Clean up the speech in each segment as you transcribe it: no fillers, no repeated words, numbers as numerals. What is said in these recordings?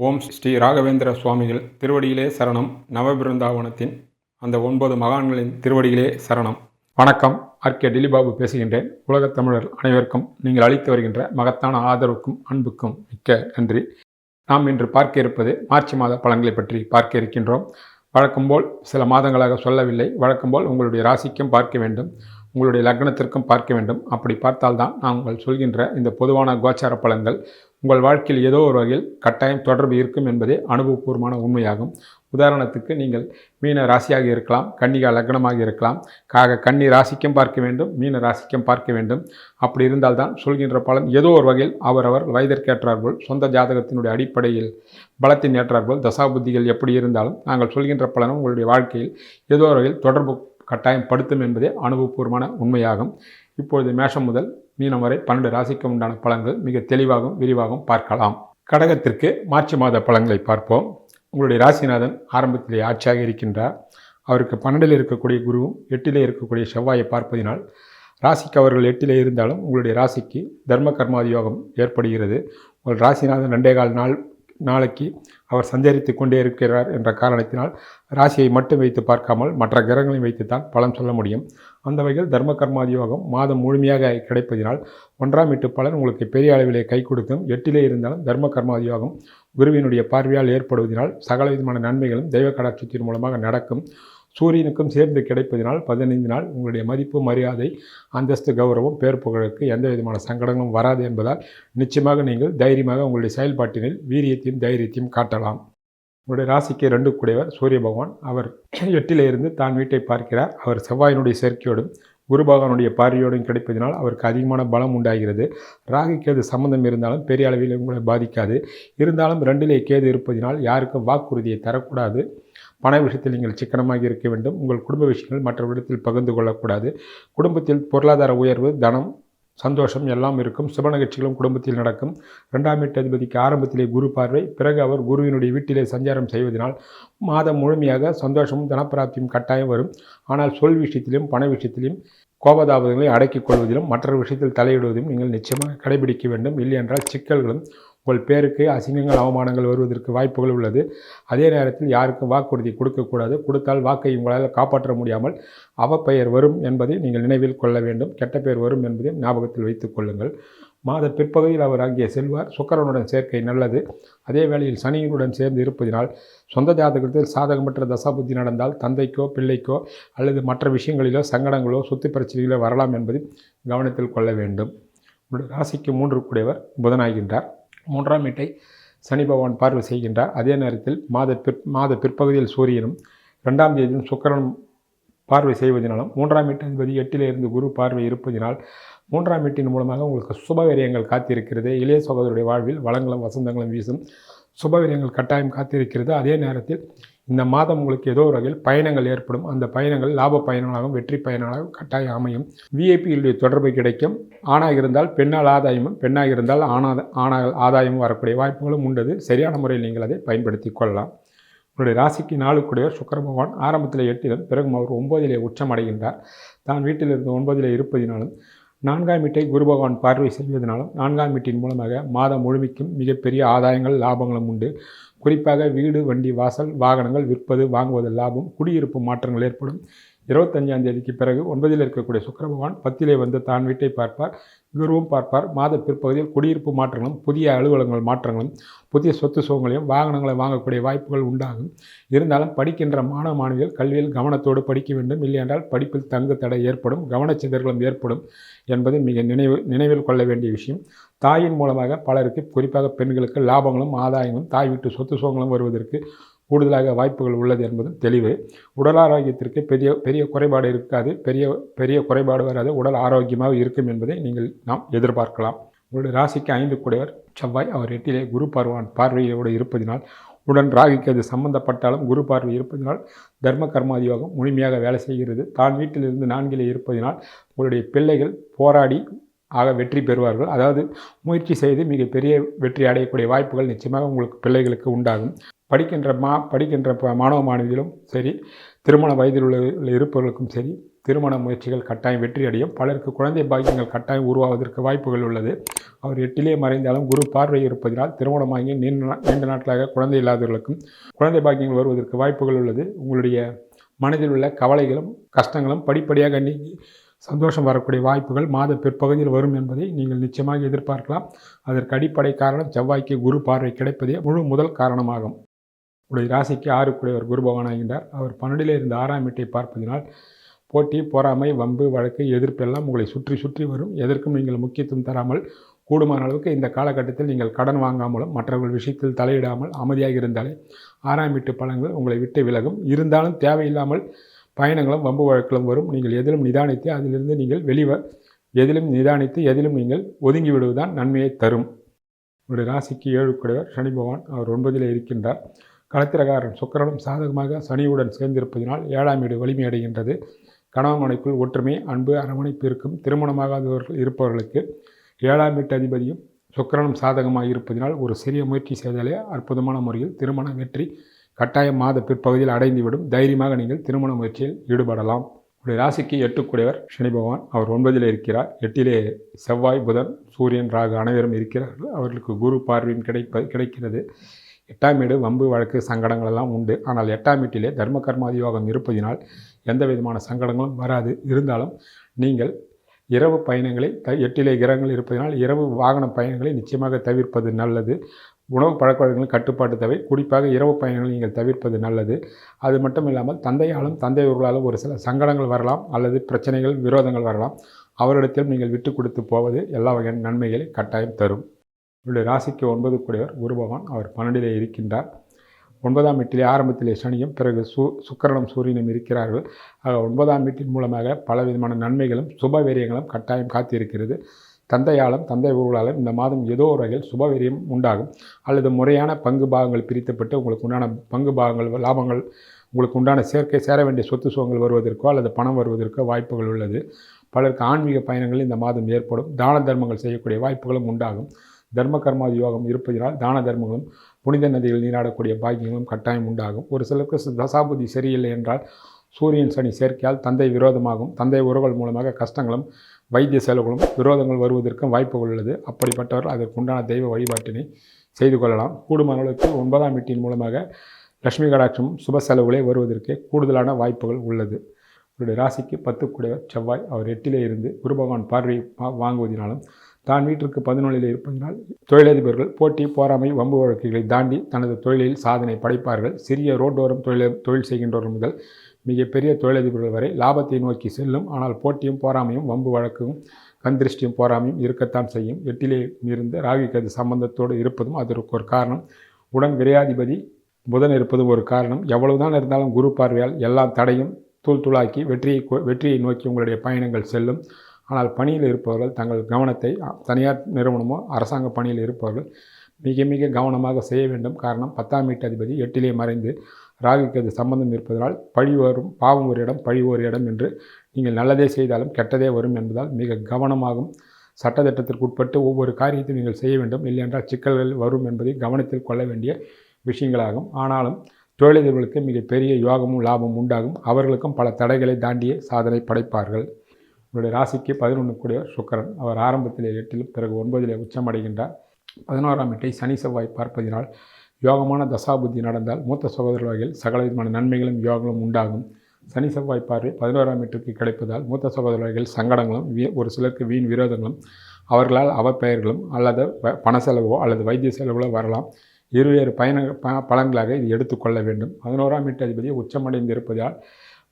ஓம் ஸ்ரீ ராகவேந்திர சுவாமிகள் திருவடியிலே சரணம். நவபிருந்தாவனத்தின் அந்த 9 மகான்களின் திருவடியிலே சரணம். வணக்கம். ஆர்கே டிலிபாபு பேசுகின்றேன். உலகத் தமிழர் அனைவருக்கும் நீங்கள் அளித்து வருகின்ற மகத்தான ஆதரவுக்கும் அன்புக்கும் மிக்க நன்றி. நாம் இன்று பார்க்க இருப்பது மார்ச் மாத பலன்களை பற்றி பார்க்க இருக்கின்றோம். வழக்கம்போல் சில மாதங்களாக சொல்லவில்லை. வழக்கம்போல் உங்களுடைய ராசிக்கும் பார்க்க வேண்டும், உங்களுடைய லக்னத்திற்கும் பார்க்க வேண்டும். அப்படி பார்த்தால்தான் நாங்கள் சொல்கின்ற இந்த பொதுவான கோச்சார பலன்கள் உங்கள் வாழ்க்கையில் ஏதோ ஒரு வகையில் கட்டாயம் தொடர்பு இருக்கும் என்பதே அனுபவபூர்வமான உண்மையாகும். உதாரணத்துக்கு நீங்கள் மீன ராசியாக இருக்கலாம், கன்னிகா லக்னமாக இருக்கலாம். கன்னி ராசிக்கும் பார்க்க வேண்டும், மீன ராசிக்கும் பார்க்க வேண்டும். அப்படி இருந்தால்தான் சொல்கின்ற பலன் ஏதோ ஒரு வகையில் அவரவர் வயதிற்கேற்றார்கள் சொந்த ஜாதகத்தினுடைய அடிப்படையில் பலத்தின் ஏற்றார்கள் தசாபுத்திகள் எப்படி இருந்தாலும் நாங்கள் சொல்கின்ற பலனும் உங்களுடைய வாழ்க்கையில் ஏதோ ஒரு வகையில் தொடர்பு கட்டாயம் படுத்தும் என்பதே அனுபவபூர்வமான உண்மையாகும். இப்பொழுது மேஷம் முதல் மீனம் வரை 12 ராசிக்கு உண்டான பலன்கள் மிக தெளிவாகவும் விரிவாகவும் பார்க்கலாம். கடகத்திற்கு மார்ச் மாத பலன்களை பார்ப்போம். உங்களுடைய ராசிநாதன் ஆரம்பத்திலே ஆட்சியாக இருக்கின்றார். அவருக்கு 12இல் இருக்கக்கூடிய குருவும் 8இலே இருக்கக்கூடிய செவ்வாயை பார்ப்பதினால் ராசிக்கு அவர்கள் 8இலே இருந்தாலும் உங்களுடைய ராசிக்கு தர்ம கர்மாதி யோகம் ஏற்படுகிறது. உங்கள் ராசிநாதன் 2.25 நாளைக்கு அவர் சஞ்சரித்து கொண்டே இருக்கிறார் என்ற காரணத்தினால் ராசியை மட்டும் வைத்து பார்க்காமல் மற்ற கிரகங்களையும் வைத்துத்தான் பலன் சொல்ல முடியும். அந்த வகையில் தர்ம கர்மாதி யோகம் மாதம் முழுமையாக கிடைப்பதினால் 1ஆம் வீட்டு பலன் உங்களுக்கு பெரிய அளவிலே கை கொடுக்கும். 8இலே இருந்தாலும் தர்ம கர்மாதி யோகம் குருவினுடைய பார்வையால் ஏற்படுவதனால் சகல விதமான நன்மைகளும் தெய்வ கடாட்சத்தின் மூலமாக நடக்கும். சூரியனுக்கும் சேர்ந்து கிடைப்பதினால் 15 நாள் உங்களுடைய மதிப்பு, மரியாதை, அந்தஸ்து, கௌரவம், பேர் புகழுக்கு எந்த விதமான சங்கடங்களும் வராது என்பதால் நிச்சயமாக நீங்கள் தைரியமாக உங்களுடைய செயல்பாட்டினில் வீரியத்தையும் தைரியத்தையும் காட்டலாம். உங்களுடைய ராசிக்கு 2 கூடியவர் சூரிய பகவான். அவர் 8இலே இருந்து தான் வீட்டை பார்க்கிறார். அவர் செவ்வாயினுடைய சேர்க்கையோடும் குரு பகவானுடைய பார்வையோடும் கிடைப்பதினால் அவருக்கு அதிகமான பலம் உண்டாகிறது. ராகுக்கு அது சம்பந்தம் இருந்தாலும் பெரிய அளவில் உங்களை பாதிக்காது. இருந்தாலும் 2இலே கேது இருப்பதினால் யாருக்கும் வாக்குறுதியை தரக்கூடாது. பண விஷயத்தில் நீங்கள் சிக்கனமாக இருக்க வேண்டும். உங்கள் குடும்ப விஷயங்கள் மற்றவரிடத்தில் பகிர்ந்து கொள்ளக்கூடாது. குடும்பத்தில் பொருளாதார உயர்வு, தனம், சந்தோஷம் எல்லாம் இருக்கும். சுப நிகழ்ச்சிகளும் குடும்பத்தில் நடக்கும். 2ஆம் வீட்டு அதிபதிக்கு ஆரம்பத்திலே குரு பார்வை, பிறகு அவர் குருவினுடைய வீட்டிலே சஞ்சாரம் செய்வதனால் மாதம் முழுமையாக சந்தோஷமும் தனப்பிராப்தியும் கட்டாயம் வரும். ஆனால் சொல் விஷயத்திலும் பண விஷயத்திலும் கோபதாபங்களை அடக்கிக் கொள்வதிலும் மற்ற விஷயத்தில் தலையிடுவதும் நீங்கள் நிச்சயமாக கடைபிடிக்க வேண்டும். இல்லை என்றால் சிக்கல்களும் உங்கள் பேருக்கு அசிங்கங்கள், அவமானங்கள் வருவதற்கு வாய்ப்புகள் உள்ளது. அதே நேரத்தில் யாருக்கும் வாக்குறுதி கொடுக்கக்கூடாது. கொடுத்தால் வாக்கை உங்களால் காப்பாற்ற முடியாமல் அவப்பெயர் வரும் என்பதை நீங்கள் நினைவில் கொள்ள வேண்டும். கெட்ட பெயர் வரும் என்பதை ஞாபகத்தில் வைத்துக் கொள்ளுங்கள். மாத பிற்பகுதியில் அவர் அங்கே செல்வார். சுக்கிரனுடன் சேர்க்கை நல்லது. அதே வேளையில் சனியினுடன் சேர்ந்து இருப்பதினால் சொந்த ஜாதகத்தில் சாதகமற்ற தசாபுத்தி நடந்தால் தந்தைக்கோ பிள்ளைக்கோ அல்லது மற்ற விஷயங்களிலோ சங்கடங்களோ சொத்து பிரச்சனைகளோ வரலாம் என்பதை கவனத்தில் கொள்ள வேண்டும். உங்களுடைய ராசிக்கு 3 கூடியவர் புதனாகின்றார். 3ஆம் வீட்டை சனி பகவான் பார்வை செய்கின்றார். அதே நேரத்தில் மாத பிற்பகுதியில் சூரியனும் 2ஆம் தேதியும் சுக்கிரனும் பார்வை செய்வதனாலும் 3ஆம் வீட்டு அதிபதி 8இலே இருந்து குரு பார்வை இருப்பதினால் 3ஆம் வீட்டின் மூலமாக உங்களுக்கு சுபவிரயங்கள் காத்திருக்கிறது. இளைய சகோதரருடைய வாழ்வில் வளங்களும் வசந்தங்களும் வீசும். சுபவிரயங்கள் கட்டாயம் காத்திருக்கிறது. அதே நேரத்தில் இந்த மாதம் உங்களுக்கு ஏதோ ஒரு வகையில் பயணங்கள் ஏற்படும். அந்த பயணங்கள் லாப பயணங்களாகவும் வெற்றி பயணங்களாகவும் கட்டாயம் அமையும். விஐபிகளுடைய தொடர்பு கிடைக்கும். ஆணாக இருந்தால் பெண்ணால் ஆதாயமும், பெண்ணாக இருந்தால் ஆணால் ஆதாயமும் வரக்கூடிய வாய்ப்புகளும் உண்டது. சரியான முறையில் நீங்கள் அதை பயன்படுத்தி கொள்ளலாம். உங்களுடைய ராசிக்கு 4 கூடியவர் சுக்கிர பகவான். ஆரம்பத்தில் 8இலும் பிறகும் அவர் 9இலே உச்சம் அடைகின்றார். தான் வீட்டிலிருந்து 9இலே இருப்பதினாலும் 4ஆம் வீட்டை குரு பகவான் பார்வை செய்வதனாலும் 4ஆம் வீட்டின் மூலமாக மாதம் முழுமைக்கும் மிகப்பெரிய ஆதாயங்கள், லாபங்களும் உண்டு. குறிப்பாக வீடு, வண்டி, வாசல், வாகனங்கள் விற்பது, வாங்குவது லாபம், குடியிருப்பு மாற்றங்கள் ஏற்படும். 25ஆம் தேதிக்கு பிறகு 9இல் இருக்கக்கூடிய சுக்கிர பகவான் 10இலே வந்து தான் வீட்டை பார்ப்பார். குருவும் பார்ப்பார். மாத பிற்பகுதியில் குடியிருப்பு மாற்றங்களும், புதிய அலுவலகங்கள் மாற்றங்களும், புதிய சொத்து சுகங்களையும் வாகனங்களை வாங்கக்கூடிய வாய்ப்புகள் உண்டாகும். இருந்தாலும் படிக்கின்ற மாணவ மாணவிகள் கல்வியில் கவனத்தோடு படிக்க வேண்டும். இல்லையென்றால் படிப்பில் தங்கு தடை ஏற்படும், கவனச்சிதறலும் ஏற்படும் என்பது மிக நினைவில் கொள்ள வேண்டிய விஷயம். தாயின் மூலமாக பலருக்கு, குறிப்பாக பெண்களுக்கு லாபங்களும் ஆதாயங்களும் தாய் வீட்டு சொத்து சுகங்களும் வருவதற்கு கூடுதலாக வாய்ப்புகள் உள்ளது என்பதும் தெளிவு. உடல் ஆரோக்கியத்திற்கு பெரிய குறைபாடு இருக்காது. பெரிய குறைபாடு வராது. உடல் ஆரோக்கியமாக இருக்கும் என்பதை நாம் எதிர்பார்க்கலாம். உங்களுடைய ராசிக்கு 5 கூடியவர் செவ்வாய். அவர் 8இலே குரு பார்வையோடு இருப்பதினால் உடன் ராகுக்கு அது சம்பந்தப்பட்டாலும் குரு பார்வை இருப்பதினால் தர்ம கர்மாதி யோகம் முழுமையாக வேலை செய்கிறது. தான் வீட்டிலிருந்து 4இலே இருப்பதினால் உங்களுடைய பிள்ளைகள் போராடி வெற்றி பெறுவார்கள். அதாவது முயற்சி செய்து மிகப்பெரிய வெற்றி அடையக்கூடிய வாய்ப்புகள் நிச்சயமாக உங்களுக்கு பிள்ளைகளுக்கு உண்டாகும். படிக்கின்ற மாணவ மாணவிகளும் சரி, திருமண வயதில் இருப்பவர்களுக்கும் சரி, திருமண முயற்சிகள் கட்டாயம் வெற்றி அடையும். பலருக்கு குழந்தை பாக்கியங்கள் கட்டாயம் உருவாவதற்கு வாய்ப்புகள் உள்ளது. அவர் 8லே மறைந்தாலும் குரு பார்வை இருப்பதனால் திருமணமாகி நீண்ட நாட்களாக குழந்தை இல்லாதவர்களுக்கும் குழந்தை பாக்கியங்கள் வருவதற்கு வாய்ப்புகள் உள்ளது. உங்களுடைய மனதில் உள்ள கவலைகளும் கஷ்டங்களும் படிப்படியாக நீங்கி சந்தோஷம் வரக்கூடிய வாய்ப்புகள் மாத பிற்பகுதியில் வரும் என்பதை நீங்கள் நிச்சயமாக எதிர்பார்க்கலாம். அதற்கு அடிப்படை காரணம் செவ்வாய்க்கு குரு பார்வை கிடைப்பதே முதல் காரணமாகும். உடைய ராசிக்கு 6 குரு பகவானாகின்றார். அவர் 12லே இருந்து 6ஆம் வீட்டை பார்ப்பதனால் போட்டி, பொறாமை, வம்பு, வழக்கு, எதிர்ப்பு எல்லாம் உங்களை சுற்றி வரும். எதற்கும் நீங்கள் முக்கியத்துவம் தராமல் கூடுமான அளவுக்கு இந்த காலகட்டத்தில் நீங்கள் கடன் வாங்காமலும் மற்றவர்கள் விஷயத்தில் தலையிடாமல் அமைதியாக இருந்தாலே 6ஆம் வீட்டு பலன்கள் உங்களை விட்டு விலகும். இருந்தாலும் தேவையில்லாமல் பயணங்களும் வம்பு வழக்கிலும் வரும். நீங்கள் எதிலும் நிதானித்து அதிலிருந்து நீங்கள் எதிலும் நீங்கள் ஒதுங்கி விடுவதுதான் நன்மையை தரும். உங்களுடைய ராசிக்கு 7 சனி பகவான். அவர் 9ல் இருக்கின்றார். களத்திரகாரன் சுக்கிரனும் சாதகமாக சனியுடன் சேர்ந்திருப்பதனால் 7ஆம் வீடு வலிமையடைகின்றது. கணவன் மனைக்குள் ஒற்றுமை, அன்பு, அரவணைப்பு இருக்கும். திருமணமாகாதவர்கள் இருப்பவர்களுக்கு 7ஆம் வீட்டு அதிபதியும் சுக்கிரனும் சாதகமாக இருப்பதனால் ஒரு சிறிய முயற்சி செய்தாலே அற்புதமான முறையில் திருமண வெற்றி கட்டாயம் மாத பிற்பகுதியில் அடைந்துவிடும். தைரியமாக நீங்கள் திருமண முயற்சியில் ஈடுபடலாம். உடைய ராசிக்கு 8 சனி பகவான். அவர் 9ல் இருக்கிறார். 8லே செவ்வாய், புதன், சூரியன், ராகு அனைவரும் இருக்கிறார்கள். அவர்களுக்கு குரு பார்வையும் கிடைக்கிறது. 8ஆம் வீடு வம்பு, வழக்கு, சங்கடங்கள் எல்லாம் உண்டு. ஆனால் 8ஆம் வீட்டிலே தர்ம கர்மாதி யோகம் இருப்பதினால் எந்த விதமான சங்கடங்களும் வராது. இருந்தாலும் நீங்கள் இரவு பயணங்களை 8லே கிரகங்கள் இருப்பதனால் இரவு வாகன பயணங்களை நிச்சயமாக தவிர்ப்பது நல்லது. உணவு பழக்கவழக்கங்களின் கட்டுப்பாட்டு தேவை. குறிப்பாக இரவு பயணங்களை நீங்கள் தவிர்ப்பது நல்லது. அது மட்டும் இல்லாமல் தந்தையாலும் தந்தையவர்களாலும் ஒரு சில சங்கடங்கள் வரலாம் அல்லது பிரச்சனைகள், விரோதங்கள் வரலாம். அவரிடத்தில் நீங்கள் விட்டு கொடுத்து போவது எல்லா வகையான நன்மைகளை கட்டாயம் தரும். இவருடைய ராசிக்கு 9 குரு பகவான். அவர் 12லே இருக்கின்றார். 9ஆம் வீட்டிலே ஆரம்பத்திலே சனியும் பிறகு சுக்கிரனும் சூரியனும் இருக்கிறார்கள். ஆக 9ஆம் வீட்டின் மூலமாக பலவிதமான நன்மைகளும் சுபவீரியங்களும் கட்டாயம் காத்திருக்கிறது. தந்தையாலும் தந்தை உறவுகளாலும் இந்த மாதம் ஏதோ ஒரு வகையில் சுபவீரியம் உண்டாகும். அல்லது முறையான பங்கு பாகங்கள் பிரிக்கப்பட்டு உங்களுக்கு உண்டான பங்கு பாகங்கள், லாபங்கள், உங்களுக்கு உண்டான சேர வேண்டிய சொத்து சுகங்கள் வருவதற்கோ அல்லது பணம் வருவதற்கோ வாய்ப்புகள் உள்ளது. பலருக்கு ஆன்மீக பயணங்கள் இந்த மாதம் ஏற்படும். தான தர்மங்கள் செய்யக்கூடிய வாய்ப்புகளும் உண்டாகும். தர்ம கர்மாதி யோகம் இருப்பதனால் தான தர்மங்களும் புனித நதிகள் நீராடக்கூடிய பாக்கியங்களும் கட்டாயம் உண்டாகும். ஒரு சிலருக்கு தசாபுதி சரியில்லை என்றால் சூரியன் சனி சேர்க்கையால் தந்தை விரோதமாகும். தந்தை உறவுகள் மூலமாக கஷ்டங்களும் வைத்திய செலவுகளும் விரோதங்கள் வருவதற்கும் வாய்ப்புகள் உள்ளது. அப்படிப்பட்டவர்கள் அதற்குண்டான தெய்வ வழிபாட்டினை செய்து கொள்ளலாம். கூடுமான அளவுக்கு 9ஆம் வீட்டின் மூலமாக லட்சுமி கடாட்சமும் சுப செலவுகளே வருவதற்கு கூடுதலான வாய்ப்புகள் உள்ளது. அவருடைய ராசிக்கு 10 செவ்வாய். அவர் 8லே இருந்து குரு பகவான் பார்வை வாங்குவதினாலும் தான் வீட்டிற்கு 11ல் இருப்பதனால் தொழிலதிபர்கள் போட்டி, போராமை, வம்பு வழக்குகளை தாண்டி தனது தொழிலில் சாதனை படைப்பார்கள். சிறிய ரோட்டோரம் தொழில் செய்கின்றவர்கள் முதல் மிகப்பெரிய தொழிலதிபர்கள் வரை லாபத்தை நோக்கி செல்லும். ஆனால் போட்டியும் போராமையும் வம்பு வழக்கும் கந்திருஷ்டியும் போராமையும் இருக்கத்தான் செய்யும். 8லே இருந்து ராகு கேது சம்பந்தத்தோடு இருப்பதும் அதற்கு ஒரு காரணம். உடன் விரையாதிபதி புதன் இருப்பதும் ஒரு காரணம். எவ்வளவுதான் இருந்தாலும் குரு பார்வையால் எல்லா தடையும் தூளாக்கி வெற்றியை நோக்கி உங்களுடைய பயணங்கள் செல்லும். ஆனால் பணியில் இருப்பவர்கள் தங்கள் கவனத்தை தனியார் நிறுவனமோ அரசாங்க பணியில் இருப்பவர்கள் மிக கவனமாக செய்ய வேண்டும். காரணம் 10ஆம் வீட்டு அதிபதி 8லே மறைந்து ராகுக்கு அது சம்பந்தம் இருப்பதனால் பழி வரும், பாவம் ஒரு இடம், பழி ஒரு இடம் என்று நீங்கள் நல்லதே செய்தாலும் கெட்டதே வரும் என்பதால் மிக கவனமாகவும் சட்டத்திட்டத்திற்கு உட்பட்டு ஒவ்வொரு காரியத்தையும் நீங்கள் செய்ய வேண்டும். இல்லையென்றால் சிக்கல்கள் வரும் என்பதை கவனத்தில் கொள்ள வேண்டிய விஷயங்களாகும். ஆனாலும் தொழிலதிபர்களுக்கு மிகப்பெரிய யோகமும் லாபமும் உண்டாகும். அவர்களுக்கும் பல தடைகளை தாண்டிய சாதனை படைப்பார்கள். உங்களுடைய ராசிக்கு 11 சுக்கிரன். அவர் ஆரம்பத்திலே 8லும் பிறகு 9லே உச்சமடைகின்றார். 11ஆம் வீட்டை சனி செவ்வாய் பார்ப்பதினால் யோகமான தசாபுத்தி நடந்தால் மூத்த சகோதரர் வகையில் சகல விதமான நன்மைகளும் யோகங்களும் உண்டாகும். சனி செவ்வாய் பார்வை 11ஆம் வீட்டுக்கு கிடைப்பதால் மூத்த சகோதரர் வகையில் சங்கடங்களும் ஒரு சிலருக்கு வீண் விரோதங்களும் அவர்களால் அவப்பெயர்களும் அல்லது பண செலவோ அல்லது வைத்திய செலவுகளோ வரலாம். இருவேறு பலன்களாக இது எடுத்துக்கொள்ள வேண்டும். 11ஆம் வீட்டு அதிபதி உச்சமடைந்து இருப்பதால்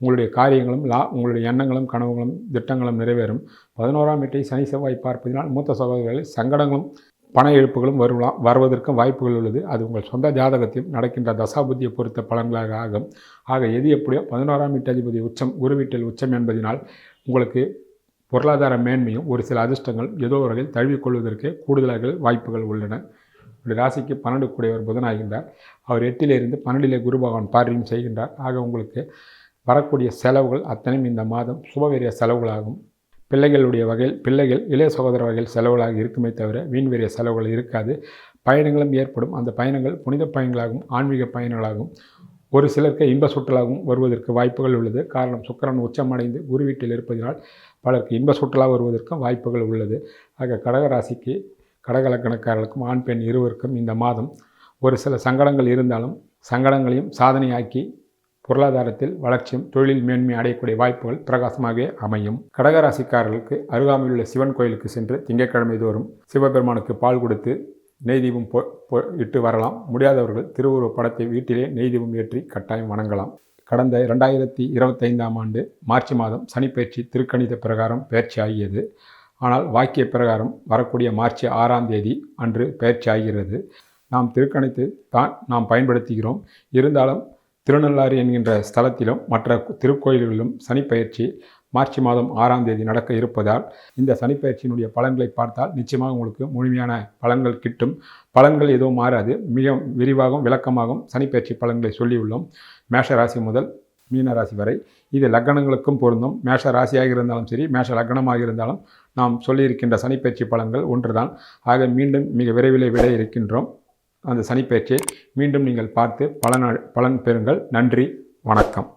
உங்களுடைய காரியங்களும் உங்களுடைய எண்ணங்களும் கனவுகளும் திட்டங்களும் நிறைவேறும். 11ஆம் வீட்டை சனி செவ்வாய் பார்ப்பதினால் மூத்த சகோதரர்களில் சங்கடங்களும் பண இழப்புகளும் வருவதற்கும் வாய்ப்புகள் உள்ளது. அது உங்கள் சொந்த ஜாதகத்தையும் நடக்கின்ற தசாபுத்தியை பொறுத்த பலன்களாக ஆகும். ஆக எது எப்படியோ 11ஆம் வீட்டு அதிபதி உச்சம், குரு வீட்டில் உச்சம் என்பதனால் உங்களுக்கு பொருளாதார மேன்மையும் ஒரு சில அதிர்ஷ்டங்கள் ஏதோ ஒரு வகையில் தழுவிக்கொள்வதற்கு கூடுதலாக வாய்ப்புகள் உள்ளன. ராசிக்கு 12 புதனாகின்றார். அவர் 8லே இருந்து 12லே குரு பகவான் பார்வையும் செய்கின்றார். ஆக உங்களுக்கு வரக்கூடிய செலவுகள் அத்தனையும் இந்த மாதம் சுபவீரிய செலவுகளாகும். பிள்ளைகள் இளைய சகோதர வகையில் செலவுகளாக இருக்குமே தவிர வீண்வீரிய செலவுகள் இருக்காது. பயணங்களும் ஏற்படும். அந்த பயணங்கள் புனித பயணங்களாகவும் ஆன்மீக பயணங்களாகவும் ஒரு சிலருக்கு இன்ப சுற்றுலாவும் வருவதற்கு வாய்ப்புகள் உள்ளது. காரணம், சுக்கிரன் உச்சமடைந்து குரு வீட்டில் இருப்பதனால் பலருக்கு இன்ப சுற்றுலா வருவதற்கும் வாய்ப்புகள் உள்ளது. ஆக கடகராசிக்கு, கடக லக்னக்காரர்களுக்கும், ஆண் பெண் இருவருக்கும் இந்த மாதம் ஒரு சில சங்கடங்கள் இருந்தாலும் சங்கடங்களையும் சாதனையாக்கி பொருளாதாரத்தில் வளர்ச்சியும் தொழிலில் மேன்மை அடையக்கூடிய வாய்ப்புகள் பிரகாசமாகவே அமையும். கடகராசிக்காரர்களுக்கு அருகாமையில் உள்ள சிவன் கோயிலுக்கு சென்று திங்கட்கிழமை தோறும் சிவபெருமானுக்கு பால் கொடுத்து நெய் தீபம் இட்டு வரலாம். முடியாதவர்கள் திருவுருவப் படத்தை வீட்டிலே நெய் தீபம் ஏற்றி கட்டாயம் வணங்கலாம். கடந்த 2025ஆம் ஆண்டு மார்ச் மாதம் சனிப்பெயர்ச்சி திருக்கணித பிரகாரம் பயிற்சி ஆகியது. ஆனால் வாக்கிய பிரகாரம் வரக்கூடிய மார்ச் 6ஆம் தேதி அன்று பயிற்சி ஆகிறது. நாம் திருக்கணித்து தான் நாம் பயன்படுத்துகிறோம். இருந்தாலும் திருநள்ளாறு என்கின்ற ஸ்தலத்திலும் மற்ற திருக்கோயில்களிலும் சனிப்பெயர்ச்சி மார்ச் மாதம் 6ஆம் தேதி நடக்க இருப்பதால் இந்த சனிப்பெயர்ச்சியினுடைய பலன்களை பார்த்தால் நிச்சயமாக உங்களுக்கு முழுமையான பலன்கள் கிட்டும். பலன்கள் எதுவும் மாறாது. மிக விரிவாகவும் விளக்கமாகவும் சனிப்பெயர்ச்சி பலன்களை சொல்லியுள்ளோம். மேஷ ராசி முதல் மீன ராசி வரை. இது லக்னங்களுக்கும் பொருந்தும். மேஷ ராசியாக இருந்தாலும் சரி, மேஷ லக்னமாக இருந்தாலும் நாம் சொல்லியிருக்கின்ற சனிப்பெயர்ச்சி பலன்கள் ஒன்றுதான். ஆக மீண்டும் மிக விரைவில் விட இருக்கின்றோம். அந்த சனிப்பெயர்ச்சியை மீண்டும் நீங்கள் பார்த்து பலன் பெறுங்கள். நன்றி, வணக்கம்.